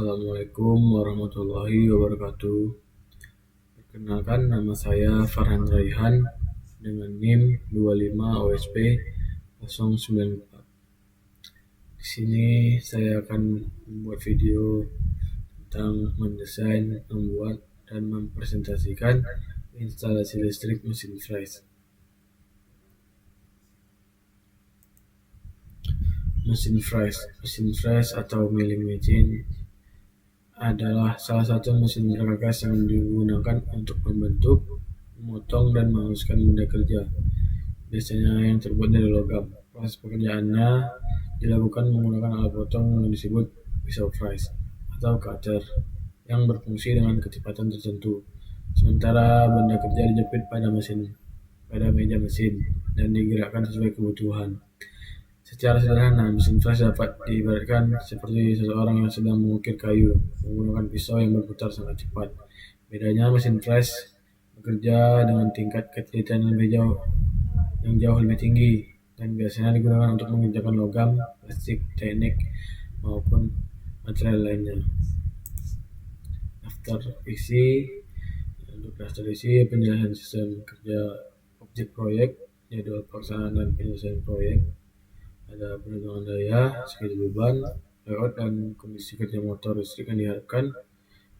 Assalamualaikum warahmatullahi wabarakatuh. Perkenalkan, nama saya Farhan Raihan dengan NIM 25OSP 094. Di sini saya akan membuat video tentang mendesain, membuat, dan mempresentasikan instalasi listrik mesin fresh. Mesin fresh atau milling machine adalah salah satu mesin bergegas yang digunakan untuk membentuk, memotong, dan menghaluskan benda kerja, biasanya yang terbuat dari logam. Proses pekerjaannya dilakukan menggunakan alat potong yang disebut pisau fresh atau cutter yang berfungsi dengan kecepatan tertentu, sementara benda kerja dijepit pada meja mesin dan digerakkan sesuai kebutuhan. Secara sederhana, mesin fresh dapat diibaratkan seperti seseorang yang sedang mengukir kayu menggunakan pisau yang berputar sangat cepat. Bedanya, mesin fresh bekerja dengan tingkat ketelitian yang jauh lebih tinggi dan biasanya digunakan untuk mengerjakan logam, plastik, teknik, maupun material lainnya. Daftar isi. Untuk daftar isi, penjelasan sistem kerja objek proyek, jadwal pelaksanaan dan penyelesaian proyek, ada perhitungan daya, schedule beban, layout dan kondisi kerja motor listrik yang diharapkan,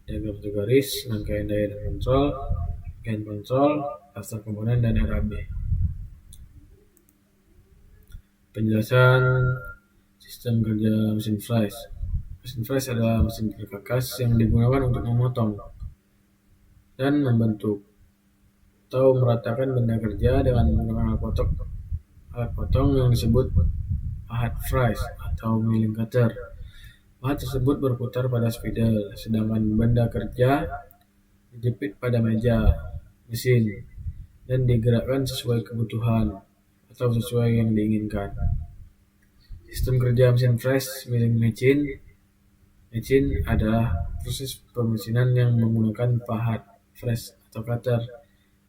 diagram satu garis, rangkaian daya dan kontrol, gain kontrol, daftar komponen, dan RAB. Penjelasan sistem kerja mesin fresh. Mesin fresh adalah mesin perkakas yang digunakan untuk memotong dan membentuk atau meratakan benda kerja dengan menggunakan alat potong yang disebut pahat fresh atau milling cutter. Pahat tersebut berputar pada spidol, sedangkan benda kerja dijepit pada meja mesin dan digerakkan sesuai kebutuhan atau sesuai yang diinginkan. Sistem kerja mesin fresh milling machine adalah proses pemesinan yang menggunakan pahat fresh atau cutter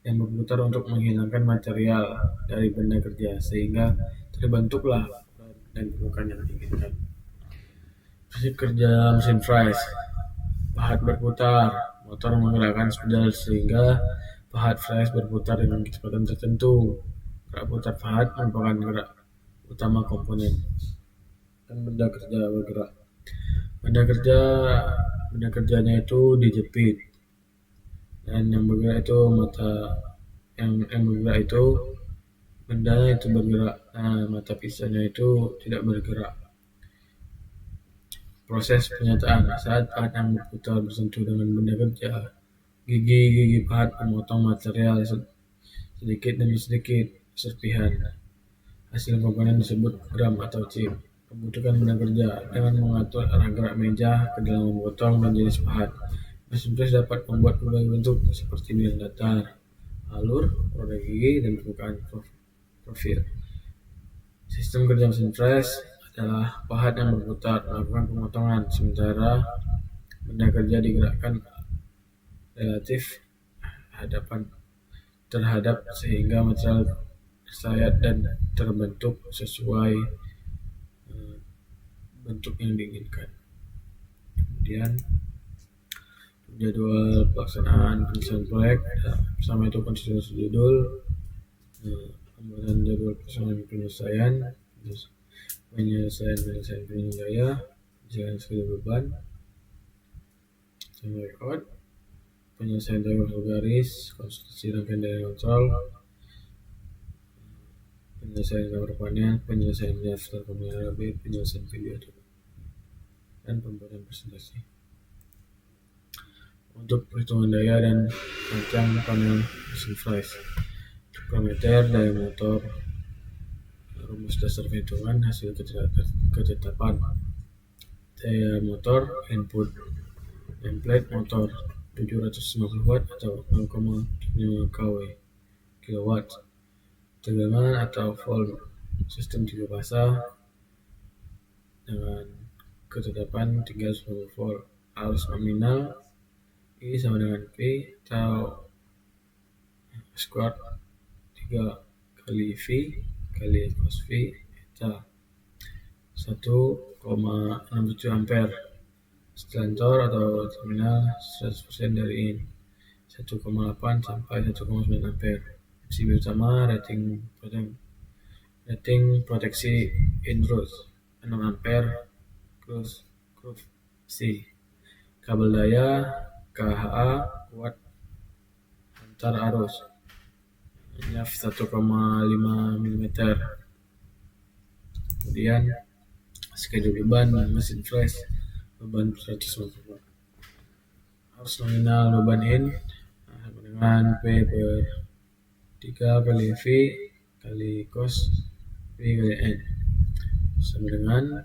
yang berputar untuk menghilangkan material dari benda kerja sehingga terbentuklah dan bukan yang diinginkan. Prinsip kerja mesin fresh. Pahat berputar, motor menggerakkan spidol sehingga pahat fresh berputar dengan kecepatan tertentu. Gerak putar pahat merupakan gerak utama komponen dan benda kerja bergerak. Benda kerjanya itu dijepit dan yang bergerak itu yang bergerak itu benda itu bergerak. Mata pisaunya itu tidak bergerak. Proses penyataan. Saat pahat yang berputar bersentuh dengan benda kerja, gigi pahat memotong material sedikit demi sedikit serpihan. Hasil komponen disebut gram atau chip. Pembentukan benda kerja dengan mengatur arah gerak meja ke dalam memotong dan jenis pahat. Mesin fresh dapat membuat berbagai bentuk seperti bidang datar, alur, roda gigi, dan permukaan profil. Sistem kerja mesin fresh adalah pahat yang berputar melakukan pemotongan, sementara benda kerja digerakkan relatif terhadap sehingga material tersayat dan terbentuk sesuai bentuk yang diinginkan. Kemudian jadwal pelaksanaan penyelesaian proyek bersama itu konsistensi judul, pembuatan jadwal pelaksanaan penyelesaian daya, jalan schedule beban, layout, penyelesaian jadwal satu garis, konstruksi rangkaian daya kontrol, penyelesaian gambar panel, penyelesaian daftar komponen RAB, penyelesaian video dan pembuatan presentasi. Untuk perhitungan daya dan rancang panel mesin fresh, parameter daya motor, rumus dasar perhitungan hasil ketetapan daya motor input, template motor 750 watt atau 0,5 kW, tegangan atau volt sistem 3 fasa dengan ketetapan 310 volt, arus nominal I sama dengan P atau square 3 kali V kali cos V eta 1,67 ampere setelantor atau terminal 100% dari in 1,8 sampai 1,9 ampere. MCB utama rating proteksi intrus 6 ampere groove C. Kabel daya KHA kuat antar arus. Nyaf 1,5 mm. Kemudian schedule beban mesin flash beban 150 watt. Arus nominal beban in sama dengan P per 3 kali V kali cos V kali N sama dengan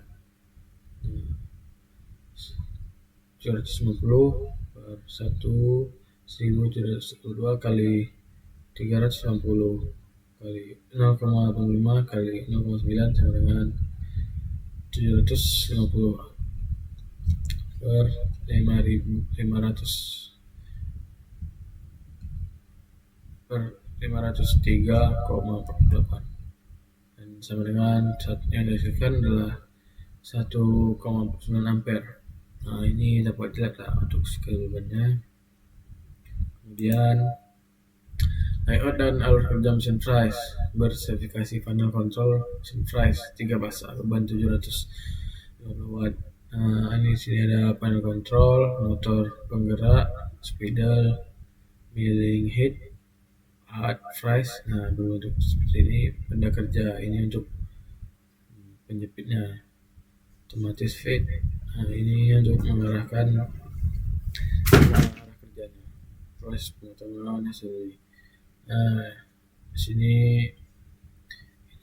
750 per 1.762 kali 360 kali 0,85 kali 0,9 sama dengan 750 per 503,48 dan sama dengan yang dihasilkan adalah 1,9 ampere. Nah, ini dapat dilihat lah untuk scale bebannya. Kemudian layout dan alur kerja mesin fries bersertifikasi panel kontrol mesin fries 3 pasang beban 750 watt. Nah, ini sini ada panel kontrol, motor penggerak, spidol, milling head, hard fries. Nah, berbentuk seperti ini. Benda kerja ini untuk penjepitnya, otomatis feed. Nah, ini untuk mengarahkan arah kerjanya. Proses pengetahuan hasil. Nah, sini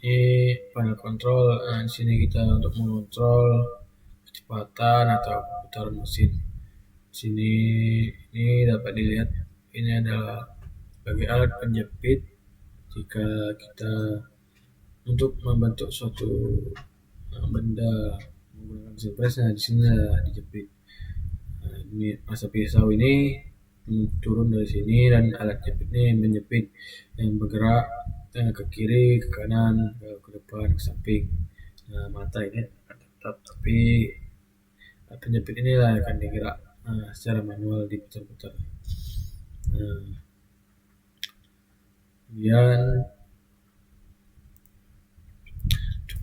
ini panel kontrol. Nah, di sini kita untuk mengontrol kecepatan atau putaran mesin. Di sini ini dapat dilihat ini adalah sebagai alat penjepit jika kita untuk membentuk suatu benda menggunakan mesin press. Nah, di sini adalah dijepit. Nah, ini masa pisau ini turun dari sini dan alat jepit ini menjepit yang bergerak ke kiri, ke kanan, ke depan, ke samping. Nah, mata ini tetap, tapi penjepit inilah yang akan digerak secara manual, diputar-putar. Kemudian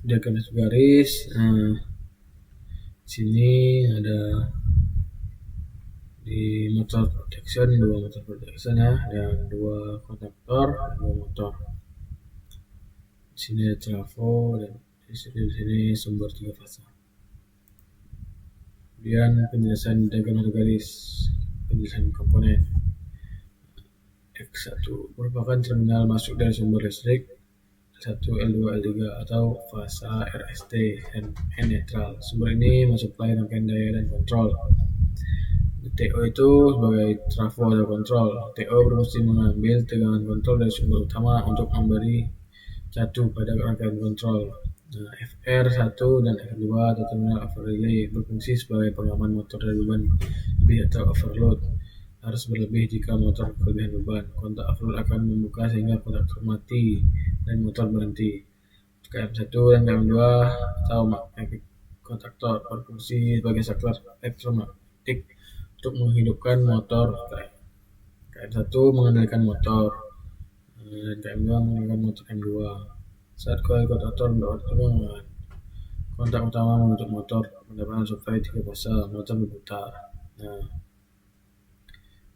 jaga satu garis. Sini ada di motor protection, 2 motor protection ya, dan 2 kontaktor, 2 motor. Di sini ada trafo dan di sini sumber 3 fasa. Kemudian penjelasan diagram satu garis, penjelasan komponen. X1 merupakan terminal masuk dari sumber listrik L1, L2, L3 atau fasa RST N netral. Sumber ini mensuplai rangkaian daya dan kontrol. TO itu sebagai trafo atau kontrol. TO berfungsi mengambil tegangan kontrol dari sumber utama untuk memberi jatuh pada rangkaian kontrol. Nah, FR1 dan FR2 atau terminal over relay berfungsi sebagai pengaman motor dari beban lebih atau overload. Harus berlebih jika motor kelebihan beban. Kontak overload akan membuka sehingga kontaktor mati dan motor berhenti. KM1 dan KM2 atau magnetic kontaktor berfungsi sebagai saklar elektromagnetik untuk menghidupkan motor. KM1 mengendalikan motor dan KM2 mengendalikan motor M2. Saat coil kontaktor bertegangan, kontak utama membentuk motor mendapatkan suplai 3 fasa, motor berputar. Nah,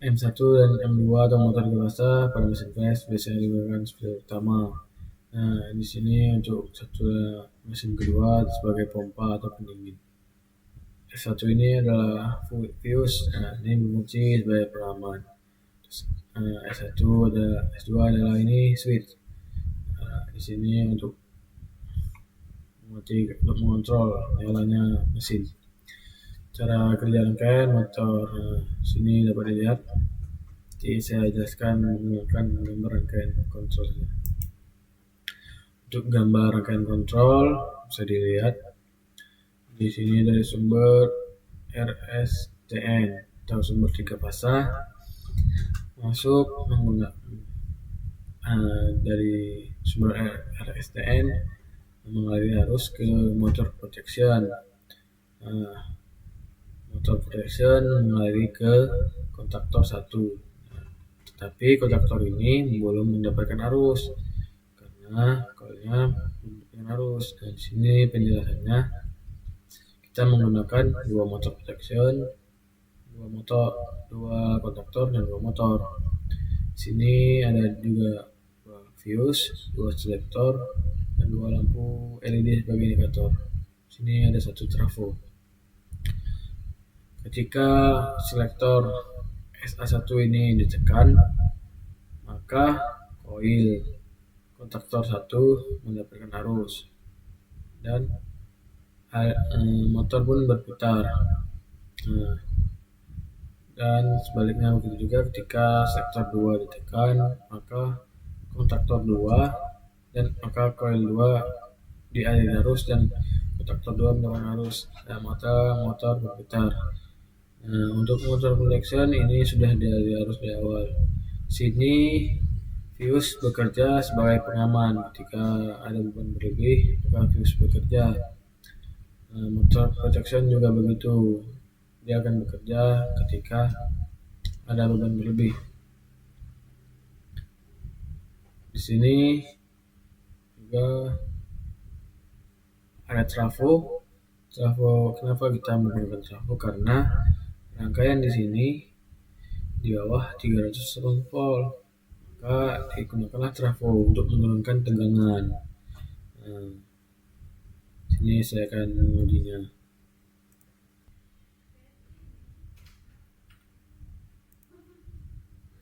M1 dan M2 atau motor 3 fasa pada mesin press biasanya digunakan sebagai utama. Nah, di sini untuk satu mesin kedua sebagai pompa atau pendingin. S1 ini adalah fuse. Nah, ini berfungsi sebagai pengaman. S1 ada, S2 adalah ini switch. Di sini untuk mengontrol nyalanya mesin. Cara kerja rangkaian motor sini dapat dilihat. Jadi saya jelaskan menggunakan gambar rangkaian kontrolnya. Untuk gambar rangkaian kontrol bisa dilihat di sini dari sumber RSTN atau sumber 3 fasa masuk menggunakan dari sumber RSTN mengalir arus ke motor protection. motor protection mengalir ke kontaktor 1. Tetapi kontaktor ini belum mendapatkan arus karena koilnya mendapatkan arus. Dan di sini penjelasannya, kita menggunakan dua motor protection, dua kontaktor dan dua motor. Di sini ada juga dua fuse, dua selektor, dan dua lampu LED sebagai indikator. Di sini ada satu trafo. Ketika selektor SA1 ini ditekan, maka koil kontaktor 1 mendapatkan arus dan motor pun berputar. Dan sebaliknya begitu juga, ketika selektor 2 ditekan, maka kontaktor 2 dan maka koil 2 dialiri arus dan kontaktor 2 mendapatkan arus dan motor berputar. Untuk motor protection ini sudah dialiri arus dari awal. Sini fuse bekerja sebagai pengaman. Ketika ada beban berlebih, maka fuse bekerja. Motor protection juga begitu, dia akan bekerja ketika ada beban berlebih. Di sini juga ada trafo. Kenapa kita menggunakan trafo? Karena rangkaian di sini di bawah 300 volt, maka digunakanlah trafo untuk menurunkan tegangan. Sini saya akan mengujinya.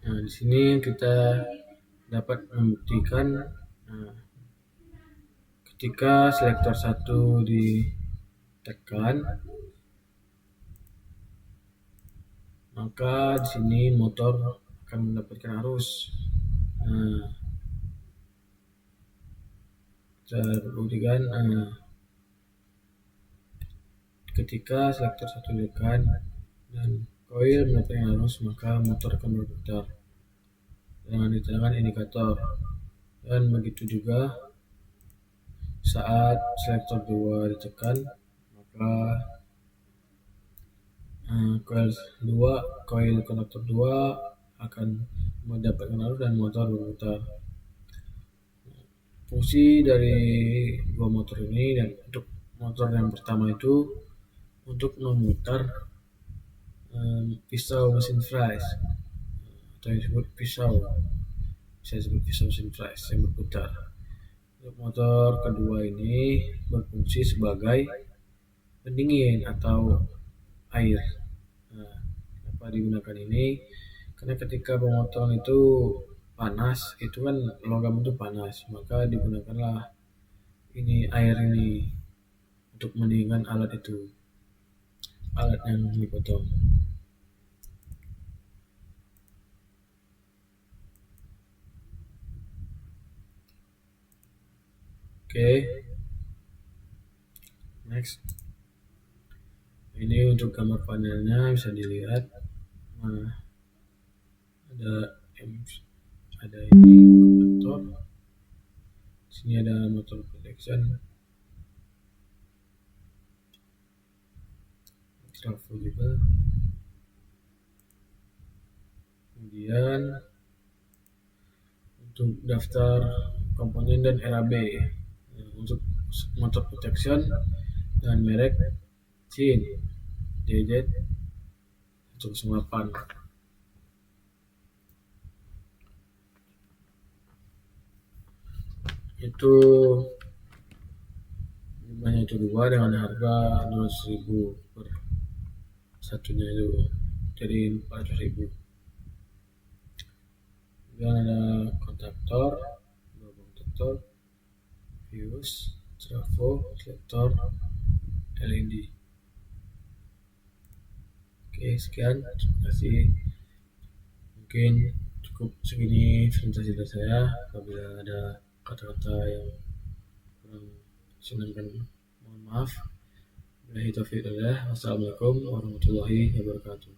Di sini kita dapat membuktikan ketika selektor 1 ditekan, maka di sini motor akan mendapatkan arus. Kita buktikan ketika selektor 1 ditekan dan koil mendapatkan arus, maka motor akan berputar dengan ditekan indikator. Dan begitu juga saat selektor 2 ditekan, maka koil kontaktor 2 akan mendapatkan arus dan motor berputar. Fungsi dari dua motor ini, dan untuk motor yang pertama itu untuk memutar pisau mesin fries atau yang disebut pisau mesin fries yang berputar. Untuk motor kedua ini berfungsi sebagai pendingin atau air. Kenapa digunakan ini? Karena ketika pemotongan itu panas, itu kan logam itu panas, maka digunakanlah air ini untuk mendinginkan alat yang dipotong. Oke. Next. Ini untuk gambar panelnya bisa dilihat. Ada ini kontaktor. Sini ada motor protection. Trafo juga. Kemudian untuk daftar komponen dan RAB. Untuk motor protection dan merek CIN JZ 108. Itu jumlahnya itu 2 dengan harga 200.000 per satunya, itu jadi 400.000. Kemudian ada kontaktor, fuse, trafo, selektor, LED. Oke, sekian, terima kasih. Mungkin cukup segini presentasi dari saya. Apabila ada kata-kata yang kurang senangkan, mohon maaf. Wassalamualaikum warahmatullahi wabarakatuh.